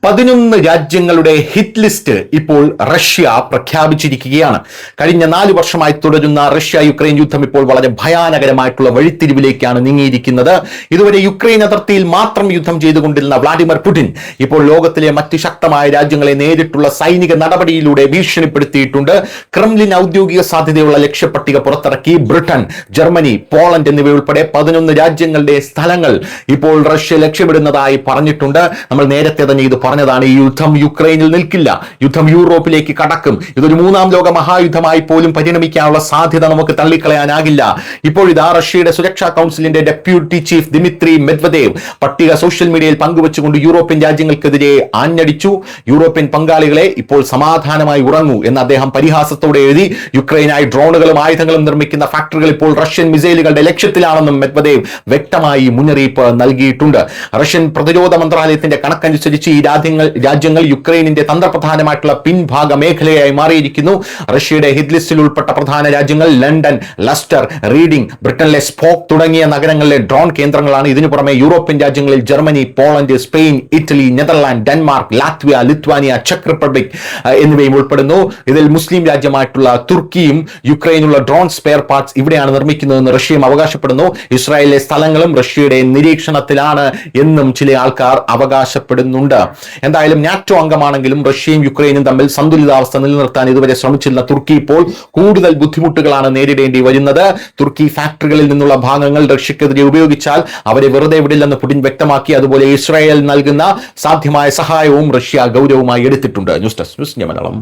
11 രാജ്യങ്ങളുടെ hit list ഇപ്പോൾ Russia പ്രഖ്യാപിച്ചിരിക്കുകയാണ്. കഴിഞ്ഞ 4 വർഷമായി തുടരുന്ന റഷ്യ യുക്രൈൻ യുദ്ധം ഇപ്പോൾ വളരെ ഭയാനകരമായിട്ടുള്ള വഴിത്തിരിവിലേക്കാണ് നീങ്ങിയിരിക്കുന്നത്. ഇതുവരെ യുക്രൈൻ അതിർത്തിയിൽ മാത്രം യുദ്ധം ചെയ്തുകൊണ്ടിരുന്ന വ്ളാഡിമിർ പുടിൻ ഇപ്പോൾ ലോകത്തിലെ മറ്റ് ശക്തമായ രാജ്യങ്ങളെ നേരിട്ടുള്ള സൈനിക നടപടിയിലൂടെ ഭീഷണിപ്പെടുത്തിയിട്ടുണ്ട്. ക്രെംലിൻ ഔദ്യോഗിക സാധ്യതയുള്ള ലക്ഷ്യപ്പട്ടിക പുറത്തിറക്കി. ബ്രിട്ടൻ, ജർമ്മനി, പോളണ്ട് എന്നിവയുൾപ്പെടെ 11 രാജ്യങ്ങളുടെ സ്ഥലങ്ങൾ ഇപ്പോൾ റഷ്യ ലക്ഷ്യമിടുന്നതായി പറഞ്ഞിട്ടുണ്ട്. നമ്മൾ നേരത്തെ തന്നെ ഇത് പറഞ്ഞതാണ്. ഈ യുദ്ധം യുക്രൈനിൽ നിൽക്കില്ല, യുദ്ധം യൂറോപ്പിലേക്ക് കടക്കും. ഇതൊരു 3ാം ലോക മഹായുദ്ധമായി പോലും പരിണമിക്കാനുള്ള സാധ്യത നമുക്ക് തള്ളിക്കളയാനാകില്ല. ഇപ്പോഴിതാ റഷ്യയുടെ സുരക്ഷാ കൗൺസിലിന്റെ ഡെപ്യൂട്ടി ചീഫ് ദിമിത്രി മെദ്വദേവ് പട്ടിക സോഷ്യൽ മീഡിയയിൽ പങ്കുവച്ചുകൊണ്ട് യൂറോപ്യൻ രാജ്യങ്ങൾക്കെതിരെ ആഞ്ഞടിച്ചു. യൂറോപ്യൻ പങ്കാളികളെ ഇപ്പോൾ സമാധാനമായി ഉറങ്ങൂ എന്ന് അദ്ദേഹം പരിഹാസത്തോടെ എഴുതി. യുക്രൈനായി ഡ്രോണുകളും ആയുധങ്ങളും നിർമ്മിക്കുന്ന ഫാക്ടറികൾ ഇപ്പോൾ റഷ്യൻ മിസൈലുകളുടെ ലക്ഷ്യത്തിലാണെന്നും മെദ്വദേവ് വ്യക്തമായി മുന്നറിയിപ്പ് നൽകിയിട്ടുണ്ട്. റഷ്യൻ പ്രതിരോധ മന്ത്രാലയത്തിന്റെ കണക്കനുസരിച്ച് ഈ രാജ്യങ്ങൾ യുക്രൈനിന്റെ തന്ത്രപ്രധാനമായിട്ടുള്ള പിൻഭാഗ മേഖലയായി മാറിയിരിക്കുന്നു. റഷ്യയുടെ ഹിറ്റ് ലിസ്റ്റിൽ ഉൾപ്പെട്ട പ്രധാന രാജ്യങ്ങൾ ലണ്ടൻ, ലസ്റ്റർ, റീഡിംഗ്, ബ്രിട്ടനിലെ സ്പോക്ക് തുടങ്ങിയ നഗരങ്ങളിലെ ഡ്രോൺ കേന്ദ്രങ്ങളാണ്. ഇതിനു പുറമെ യൂറോപ്യൻ രാജ്യങ്ങളിൽ Germany, Poland, Spain, Italy, Netherland, Denmark, Latvia, Lithuania, check republic എന്നിവയും ഉൾപ്പെടുന്നു. ഇതിൽ മുസ്ലിം രാജ്യമായിട്ടുള്ള തുർക്കിയും യുക്രൈനുള്ള ഡ്രോൺ സ്പെയർ പാർട്സ് ഇവിടെയാണ് നിർമ്മിക്കുന്നതെന്ന് റഷ്യയും അവകാശപ്പെടുന്നു. ഇസ്രായേലിലെ സ്ഥലങ്ങളും റഷ്യയുടെ നിരീക്ഷണത്തിലാണ് എന്നും ചില ആൾക്കാർ അവകാശപ്പെടുന്നുണ്ട്. എന്തായാലും നാറ്റോ അംഗമാണെങ്കിലും റഷ്യയും യുക്രൈനും തമ്മിൽ സന്തുലിതാവസ്ഥ നിലനിർത്താൻ ഇതുവരെ ശ്രമിച്ചിരുന്ന തുർക്കി ഇപ്പോൾ കൂടുതൽ ബുദ്ധിമുട്ടുകളാണ് നേരിടേണ്ടി വരുന്നത്. തുർക്കി ഫാക്ടറികളിൽ നിന്നുള്ള ഭാഗങ്ങൾ റഷ്യക്കെതിരെ ഉപയോഗിച്ചാൽ അവരെ വെറുതെ വിടില്ലെന്ന് പുടിൻ വ്യക്തമാക്കി. അതുപോലെ ഇസ്രായേൽ നൽകുന്ന സാധ്യമായ സഹായവും റഷ്യ ഗൗരവമായി എടുത്തിട്ടുണ്ട്. News desk news India Malayalam.